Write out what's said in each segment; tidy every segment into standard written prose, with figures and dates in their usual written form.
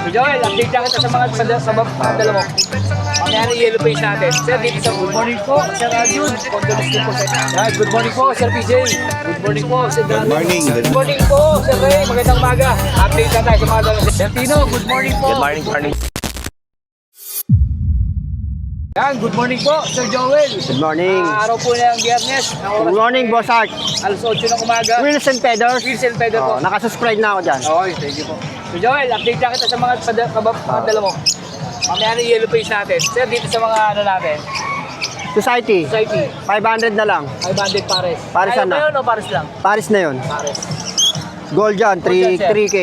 Joel, update lang kita sa mga padala mo. Mangyari yellow face natin. Sir, dito sa good morning po, Sir Arjun. Condolence po sa inyo. Good morning po, Sir PJ. Good morning po, Sir Dan. Good morning. Good morning po, Sir Ray. Magandang umaga. Update lang tayo sa mga dala. Sir Tino, good morning po. Good morning, morning. Yan, good morning po, Sir Joel. Good morning. Araw po na ang Biyernes. Good morning, Boss Art. Alas 8 ng umaga. Wilson Peders. Wilson Pedro po. Nakasubscribe na ako dyan. Okay, thank you po. So Joel, update lang kita sa mga padala mo. Mamaya na yellow face natin. Sir, dito sa mga ano natin. Society. 500 na lang. 500 pares. Pares Ayaw na. ba yun o pares lang? Paris na yun. Pares. Gold dyan, Gold dyan, sir. 3K.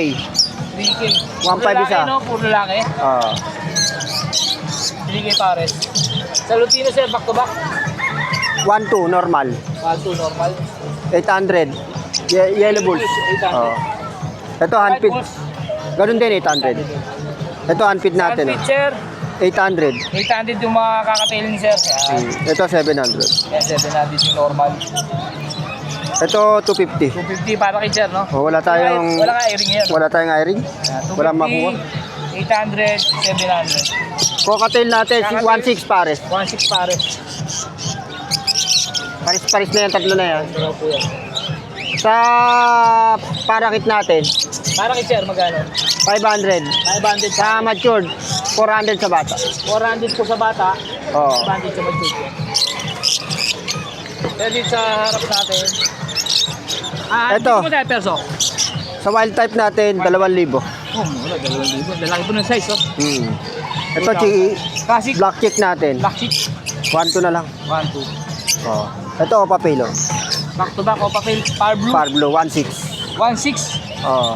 3K. 1.5 isa. No? Puro lalaki. 3K pares. Sa Lutino sir, back to back. 1.2 normal. 1-2 normal. 800. Yellow Bulls. 800. Ito handpid. Ganun din 800. Ito handpid natin. Sunfit sir, 800. 800 yung mga kakatail ni sir. Yan. Ito 700. Yan, 700 yung normal. Ito 250. 250 para kay sir, no? Wala tayong Wala ka airing ngayon. wala tayong airing. Yan, 250, Wala makuha. 800, 700. Cocktail natin 1.6 pares. 1.6 pares. Paris na yan, tatlo na yan. Ano po yan? Sa parakit natin, Para kay sir, magkano? 500. 500 Sa matured, 400 sa bata. 400 po sa bata, Oo. 500 sa mature. Pero dito sa harap natin, Eto. dito mo tayo perso. Sa wild type natin, 2,000. Oh, wala, 2,000. Lalaki po ng size, oh. Ito, Classic, black chick natin, black chick, 1.2 na lang. 1-2. Oh. Ito, papilo. Back to back, o papel, par blue, Par blue, 1.6. 1.6. Oh.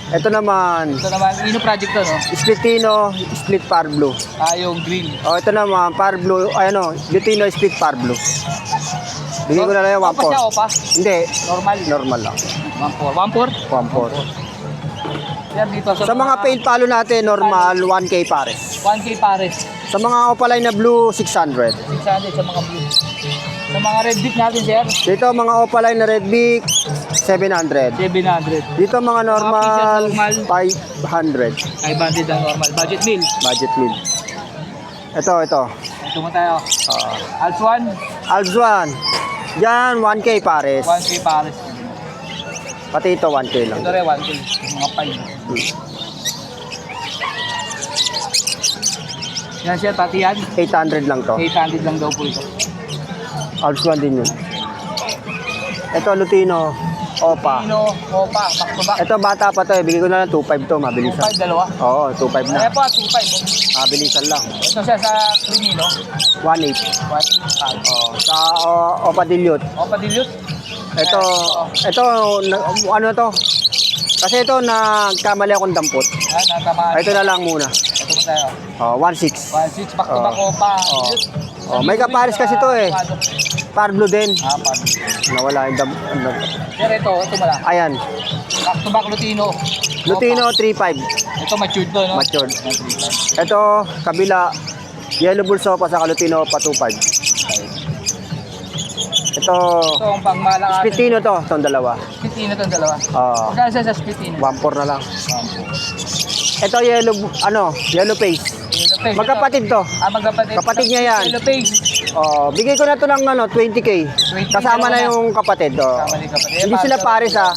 Ito naman, Ito naman, Ino project to, no? Splitino, split par blue. Yung green. Oh, ito naman, par blue, ay ano, Lutino, split par blue. Bigyan ko na lang yung Opa siya, 1.4. opa. Hindi, Normal. normal lang. 1.4. 1.4. Yan dito. Sa mga paint palo natin, normal, 1K pares. 1K pares. Sa mga opaline na blue, 600. 600 sa mga blue. Sa mga red beak natin, sir, Dito, mga opaline na red beak, 700. 700. Dito, mga normal, normal. 500. 500 ang normal. Budget meal. Budget meal. Ito. Ito mo tayo. Alps 1, Alzuan. Yan, 1K pares. 1K pares. Pati ito, 1K lang. Ito rin, 1K. Mga 5. Yan siya, pati yan. 800 lang to. 800 lang daw po ito. Alzuan din yun. Ito, Lutino. Opa. Pino, opa, back to back. Ito, bata pa to. Bigay ko na lang 2.5 to. Mabilisan. 2.5, dalawa. Oo, 2.5 na. Kaya po, 2.5. Mabilisan lang. Ito siya sa Crimino. 1.8. 1.5. Oo. Sa Opa Dilute. Opa dilute. Ito, ano to? Kasi ito, nagkamali akong dampot. Yan, natamaan. Ito na lang muna. Ito mo tayo. 1.6. 1.6, back to back, opa. Dilute. May kapares kasi to eh. Par blue din. Par. Nawala yung dampot. Pero ito mo lang. Ayan. Back to back Lutino. Lutino, Opa. 3.5. Ito matured to, no? Matured. Ito, kabila. Yellow Bulls Opa sa Lutino, pa 2.5. Ito, Ito ang pangmalaki. Spitino to, itong dalawa. Spitino itong dalawa. Magkano siya sa Spitino? 1.4 na lang. Ito yellow face. Yellow face. Magkapatid to. Magkapatid. Kapatid niya yan. Yellow face. Bigay ko na to ng 20K. 20K Kasama na dalawa na. yung kapatid. Kamali kapatid. Hindi sila pares ha.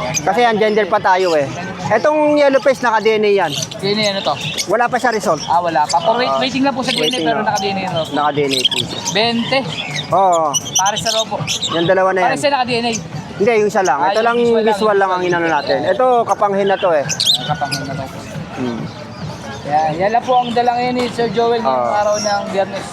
Kasi yan, gender pa tayo eh. Etong yellow face, naka-DNA yan. DNA ano to? Wala pa siya result. Wala pa. Waiting lang po sa DNA Waiting pero na. naka-DNA no? Naka-DNA po. 20. Oo. Pares sa robo. Yung dalawa na yan. Pares siya naka-DNA. Hindi, yung isa lang. Ito yung lang visual lang. ang inano natin. Ito, kapanghin na to eh. Nakapangin na to. Yan lang po ang dalang ngayon ni Sir Joel ngayong araw ng Biyernes.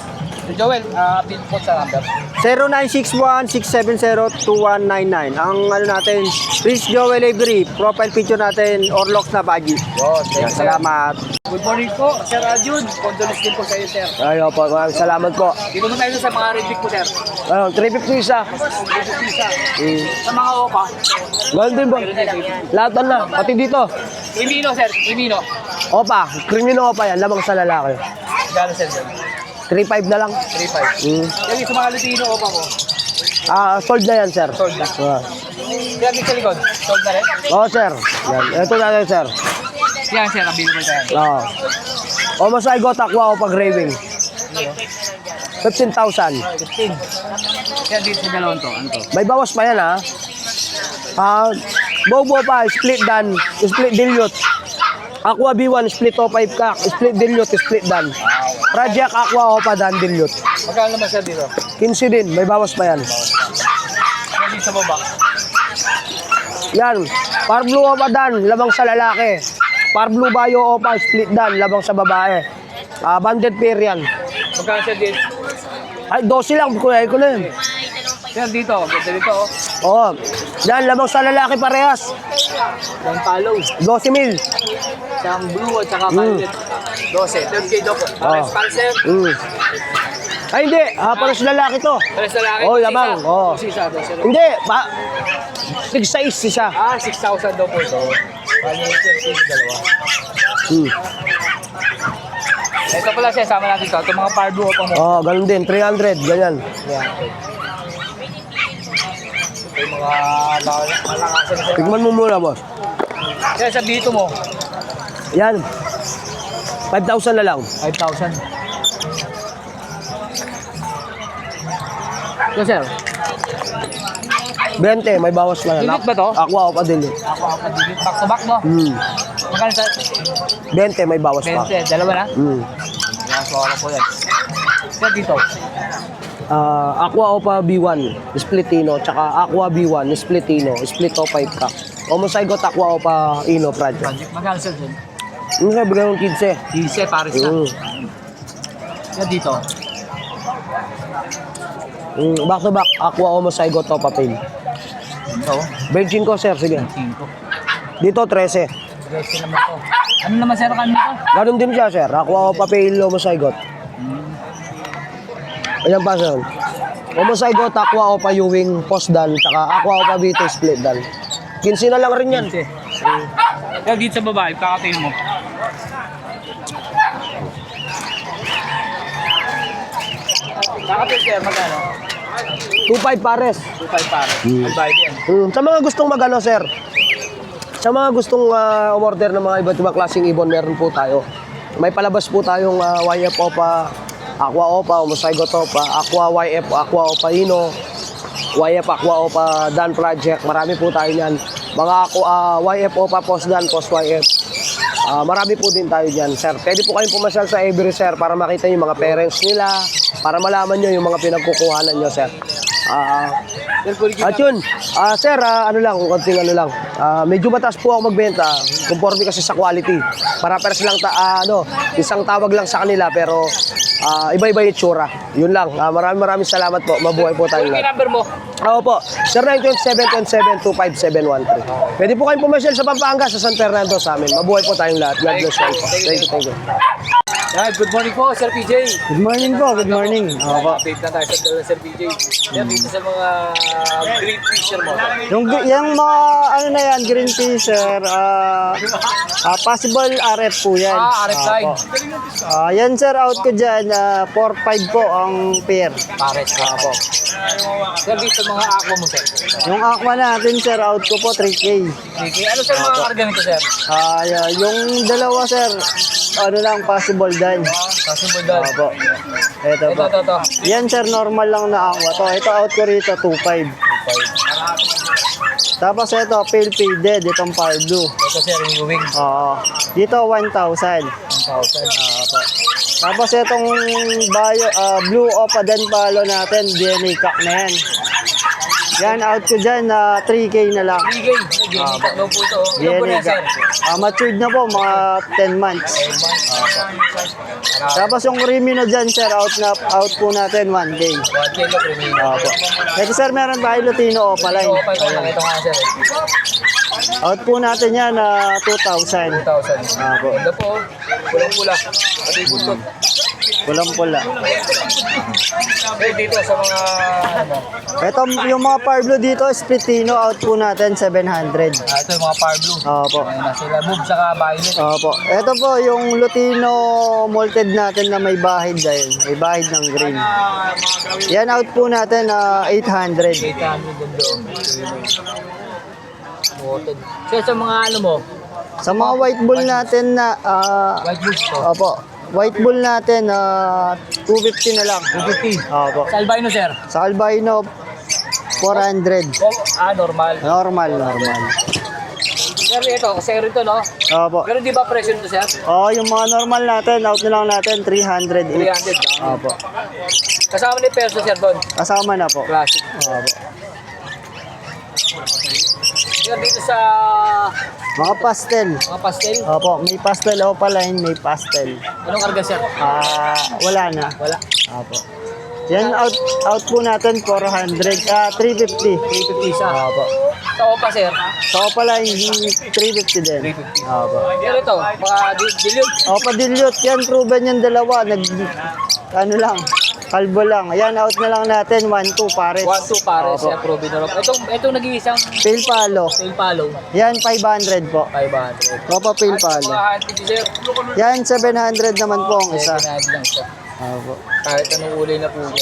Sir Joel, pin po sa number. 0961-670-2199. Ang ano natin, Prince Joel Avery. Profile picture natin, Orlox na Baji. Yan, salamat. Good morning po, Sir Arjun. Condolence din po sa iyo, sir. Ay, opo, maraming salamat po. Dito mo tayo sa mga red pick po, sir. 350 isa. Sa mga opa. Ganun din ba? Lahat na, pati dito. Crimino, sir. Crimino. Opa, krimino opa yan, lamang sa lalaki. Gano'n, sir? 3.5 na lang. 3.5. Yan sa mga Lutino opa ko. Sold na yan, sir. Sold na. Yan din sa likod. Sold na rin. Oo, sir. Yan. Ito na yan, sir. Yan, sir, available tayo. Oo. Omozygote Aqua Opa Graving. 15,000. 15. Yan, dito sa dalawang to. Ano to? May bawas pa yan ha. Bobo pa, split dan, split dilute. Aqua B1, split O5 kak, split dilute, split dan. Project Aqua Opa dan dilute. Magkano naman, sir, dito? 15 din, may bawas pa yan. Yan, dito sa baba. Yan, Par Blue Opa dan, labang sa lalaki. Par Blue Bio Opa, split dan, labang sa babae. Banded pair yan. Magkano, sir, dito? Ay, 12 lang, kulay ko na yun. Sir, dito. Ganda dito, oh. Oo. Yan, labang sa lalaki parehas. Yung palo. 12 mil. Isang blue at saka violet. 12. 12K daw po. Pares, pares, sir. Ay, hindi. Para sa lalaki to. Pares na laki. Oh, labang. Oh. Sisa, sir. Hindi. 6 siya. 6,000 daw po ito. Bali, sir, dalawa. Ito pala, sir, sama natin ito. Ito mga par blue o pang Oh, ganun din. 300. Ganyan. Ito yung mga malakasan, sir. Tigman mo muna, boss. Sir, sa dito mo. Yan. 5,000 na lang. 5,000. Ito, sir. 20. May bawas na yan. Dilute ba to? Aqua Opa dilute. Ako, back to back mo. Magkano, sir? 20. May bawas pa. 20. Dalawa na? Yan, so ako po yan. Sir, dito. Aqua Opa B1, Splitino, tsaka Aqua B1, Splitino, Split O5 Cup. Omozygote Aqua Opa Ino Project. Project. Magkano, sir, sir? Yung sabi ng 15. Dise, pares na. Sir, dito. Back to back, Aqua Omozygote Opa Pale. Ito. Virgin ko, sir. Sige. 5. Dito, 13. 13 naman to. Ano naman, sir, kami ito? Ganun din siya, sir. Aqua Opa Pale Omozygote. Ayan pa, sir. Omozygote Aqua Opa Ewing Post Dan, tsaka Aqua Opa B2 Split Dan. 15 na lang rin yan. Sir, dito sa babae, kakatayin mo. Kakatayin, sir, magkano? 2.5 pares. 2,500 pares. Albayad yan. Sa mga gustong magano, sir. Sa mga gustong umorder ng mga iba't ibang klaseng ibon, meron po tayo. May palabas po tayong YF Opa, Aqua Opa, Omozygote Opa, Aqua YF, Aqua Opa Ino, YF Aqua Opa Dan Project. Marami po tayo niyan. Mga YF Opa Post Dan, Post YF. Marami po din tayo dyan, sir. Pwede po kayong pumasyal sa Avery, sir, para makita yung mga parents nila, para malaman nyo yung mga pinagkukuhanan nyo, sir. At yun, sir, ano lang, konting ano lang. Medyo mataas po ako magbenta, conforme kasi sa quality. Para silang isang tawag lang sa kanila, pero iba-iba yung tsura. Yun lang. Maraming salamat po. Mabuhay po tayo Yung lahat. number mo. Oo po, 0927-27-25713. Pwede po kayong pumasyal sa Pampanga, sa San Fernando sa amin. Mabuhay po tayong lahat. God bless you. Thank you. Yan, good morning po, Sir PJ. Good morning po, good morning. Update na tayo sa dalawa, Sir PJ. Yan, dito sa mga great fisher mo. Yung mga ano na yan, green fisher, possible RF po yan. RF line. Yan sir, out ko dyan, 4-5 po ang pair. Pares ka po. Sir, dito mga aqua mo, sir. Yung aqua natin sir, out ko po 3K. Okay, ano sir mga karga nito, sir? Yung dalawa sir, ano lang, possible dan. Possible daw. Opo. Ito po. Ito. Yan sir, normal lang na aqua to. Ito out ko rito, 2.5. Tapos ito, pale faded, itong par blue. Ito, sir, yung wing. Dito 1,000. 1,000. Tapos itong blue opa den palo natin, DNA cock na yan. Yan, out ko dyan, 3K na lang. 3K. Tatlo po ito. Ilan po DNA na, sir? cock. Matured na po, mga 10 months. Tapos yung Crimino dyan, sir, out po natin 1K. 1K na premium. Opo. Ito sir, meron tayo Lutino opa line. Ito, ito nga, sir. Out po natin yan, 2,000. 2,000. Opo. Ganda po. Pulang-pula. Pati buntot. Pulang-pula. Eh, dito sa mga, Ito, yung mga Parblo dito, Splitino, out po natin 700. ito yung mga par blue. Opo. Ayan na sila. Move saka violet. Opo. Ito po, yung Lutino malted natin na may bahid dahil. May bahid ng green. Yan, out po natin, 800. 800 din doon. Moted. Sir, sa mga ano mo, Sa mga white bull natin na, White Bulls po. opo, white bull natin, 250 na lang. 250. Opo. Sa albino, sir? Sa albino, 400. Normal. Normal. Sir, ito, kasi ito, no? Opo. Pero di ba presyo nito, sir? Yung mga normal natin, out na lang natin, 300 each. 300 Opo. Kasama ni Perso, sir, doon. Kasama na po. Classic. Opo. Sir, dito sa Mga pastel. mga pastel, Opo, may pastel opaline, may pastel. anong karga, sir? Wala na. Wala. Opo. Yan, out po natin, 400, 350. 350 isa. Opo. Sa Opa, sir? Sa opaline, 350 din. 350. Opo. Pero ito, mga dilute. Opo, dilute yan, proven yung dalawa. Ano lang, kalbo lang. Ayan, out na lang natin, 1-2 pares. 1-2 pare, Opo. siya proven na. Itong nag-iisang Pale palo. tail follow, Yan, 500 po. 500. Opo, pale palo. Mga hunted, sir, Yan, 700 naman po ang isa. 700 lang siya. Opo. Kahit anong uli na po yan.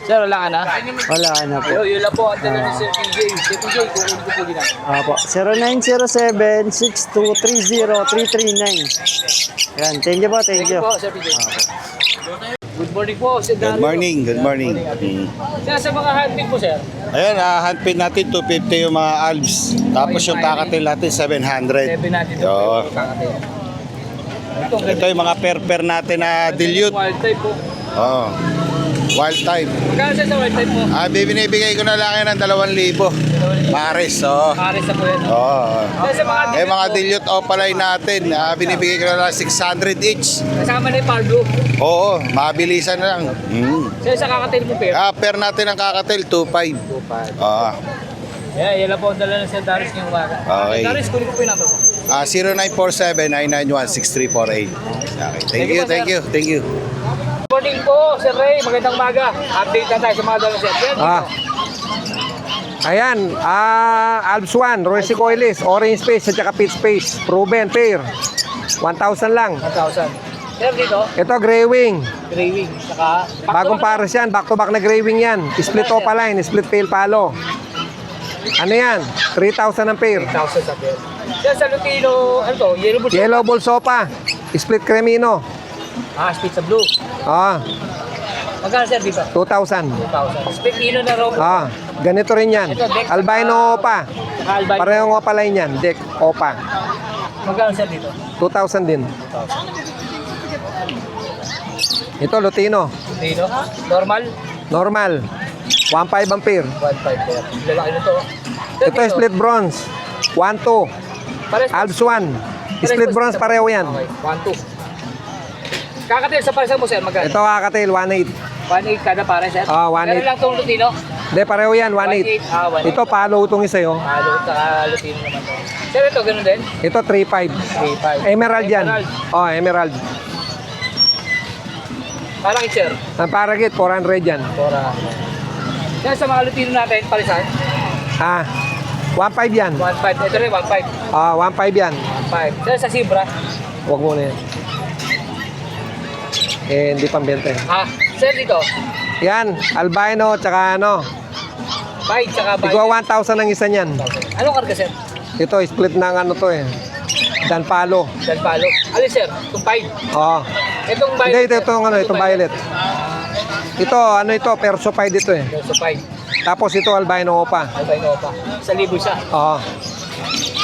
Sir, wala ka na? Wala na po. Yun lang po ang dala ni Sir PJ. Sir PJ, kukunin ko po din ako. Opo, 0907-6230-339. Yan, thank you po, thank Thank you you. po, Sir PJ. Good morning po, Sir Dario. Good morning. Sir, sa mga handpin po, sir. Ayan, handpin natin 250 yung mga alves. Tapos yung kakatil natin 700. 7 natin. Oo. Kakatay. Ito yung mga per natin na dilute. Wild type po. Oo. Wild type. Magkano sir sa wild type mo? Binibigay ko na lang yan ng 2,000. Pares, oo. Pares na po yan. no? Oo. Sir, sa mga Eh, mga dilute opaline natin, binibigay ko na lang 600 each. kasama na yung Pardo. Oo, mabilisan na lang. Sir, sa kakatail mo, Per. Per natin ang kakatil, 2,500. 2.5. Oo. Yan lang po ang dala ng Sir Darius ngayong umaga. Okay. Darius, kunin ko po yung number mo. 0947-991-6348. Okay. Thank you. Good morning po, Sir Ray. Magandang umaga. Update na tayo sa mga dala, Sir. Sir, Ayan, Alps 1, Royce Coilis, Orange Space at saka Pit Space. Proven pair. 1,000 lang. 1,000. Sir, dito, Ito, Grey Wing. gray wing. Saka, Bagong pares yan, back to back na Grey Wing yan. Split opaline, split tail palo. Ano yan? 3,000 ang pair. 1,000 sa Per. Sir, sa Lutino, ano to? Yellow bull. Yellow Bull Sopa, split Cremino. Split sa blue. Magkano, Sir, dito? 2,000. 2,000. Split ino na raw. Ganito rin yan. Albino Opa. Albino. Parehong opaline yan, deck Opa. Magkano, Sir, dito? 2,000 din. 2,000. Ito, Lutino. Dito? Normal? Normal. 1,500 ang pair. 1,500 Per. Lalaki na to. Sir, Ito, dito, split bronze. 1-2. pares- Alps 1. Split bronze pareho yan. Okay, 1,200. Kakatil sa pares mo, Sir, magkano? Ito kakatil, 1.8. 1,800 kada pares, Sir? 1,800. Meron lang itong Lutino? Hindi, pareho yan, 1.8. 1,800. Ito, palo itong isa yun. Lutino naman to. Sir, ito, ganun din? Ito, 3.5. 3,500. Emerald yan. Emerald. Parang sir. Ang paragit, 400 yan. Sir, sa mga Lutino natin, parisan? 1.5 yan. 1,500. Ito rin, 1,500. 1.5 yan. 1,500. Sir, sa Zebra? Huwag muna yan. Hindi pambenta yan. Sir, dito? Yan, albino, tsaka ano. Bite, tsaka bite. Tigwa 1,000 ang isa niyan. Anong karga, sir? Ito, split ng ano to eh. Dan palo. Dan palo. Alin, sir? Itong bite. Itong bite. Hindi, itong violet. Ito, ano ito, perso pie dito eh. Perso bite. Tapos ito, albino opa. Albino pa. 1,000 siya.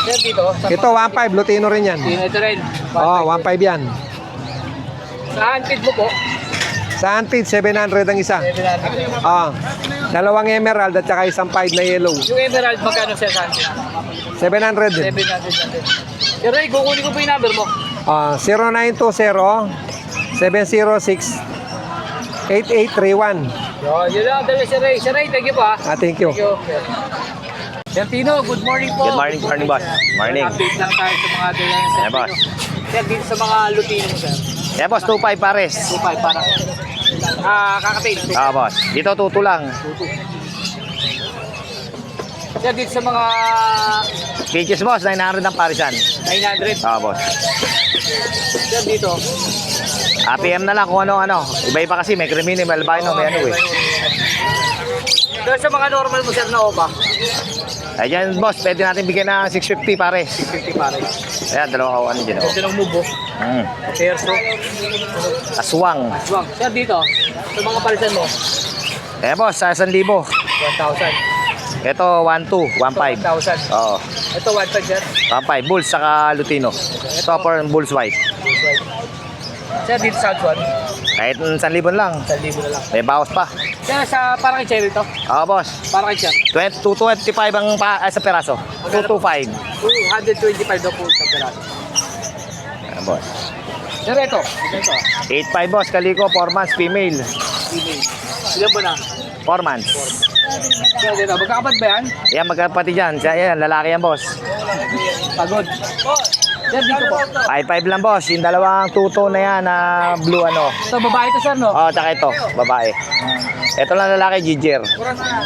Sir, dito? Ito, 1.5, Lutino rin yan. Ito rin. 1.5 yan. Sa handpid mo po? Sa Antid, 700 ang isa. 700. Dalawang emerald at saka isang pied na yellow. Yung emerald, magkano, sir, sa handpid? 700 din. 700 natin. Sir Ray, kukunin ko po yung number mo. 0920-706-8831. Yun lang, dali, Sir Ray. Sir Ray, thank you po, ha. Thank you. Thank you. Sir Tino, good morning po. Good morning, boss. Morning. Update lang tayo sa mga dala ng Sir Yeah, boss. Tino. Sir, dito sa mga Lutino mo, sir. Yeah, boss, 2.5 pares. 2,500 parang. Kakatail. Boss. Dito, tuto lang. Sir, dito sa mga Cages, boss, 900 ang parisan. 900. Boss. Sir, dito. PM na lang kung ano. Iba-iba kasi, may Cremino, may albino, may ano eh. Sir, sa mga normal mo, sir, na OPA. Ayan, boss, pwede natin bigyan ng 650 pare. 50 pare. Ayan, dalawa kawan dyan. Oh. Ito ng move, oh. Perso. Aswang. Swang. Sir, dito. Sa mga palitan mo. Ayan, boss, sa 1,000. 1,000. Ito, 1,200, 1,500. 1,000. Oo. Ito, 1,500, sir. 1,500. Bulls saka Lutino. Ito for Bulls White. Sir, dito sa Altuan. Kahit 1,000 lang. 1,000 na lang. May bawas pa. Sir, sa parang kay Cherry to. Oo, boss. Parang kay Cherry. 225 ang sa peraso. 225. 225 daw po sa peraso. Ayan, boss. Sir, ito. Ito. 8,500, boss. Kaliko, 4 months, female. Female. Ilan ba na? 4 months. Sir, dito. Magkakapad ba yan? Ayan, magkapatid yan. Ayan, lalaki yan, boss. Pagod. Sir, dito po. 5,500 lang, boss. Yung dalawang tuto na yan na blue ano. Ito, babae to, sir, no? Oo, tsaka ito, babae. Ito lang lalaki, Giger.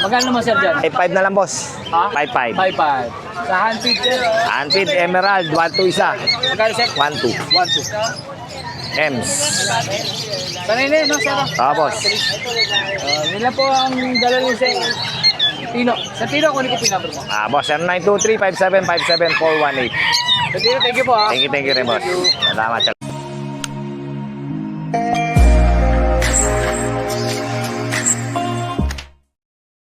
Magkano naman, sir, dyan? 5,500 na lang, boss. Ha? 5,500. 5,500. Sa handfeed, sir. Anfid, Emerald, 1,200 isa. Magkano, sir? 1,200. 1,200. Ems. Sanay na yun, no, sir? Oo, boss. Yun lang po ang dala niyo sa Tino. Sa Tino, kunin ko pinumber mo. Boss, 0923-5757-418. Sa Tino, thank you po, ha. Thank you rin, boss. Salamat.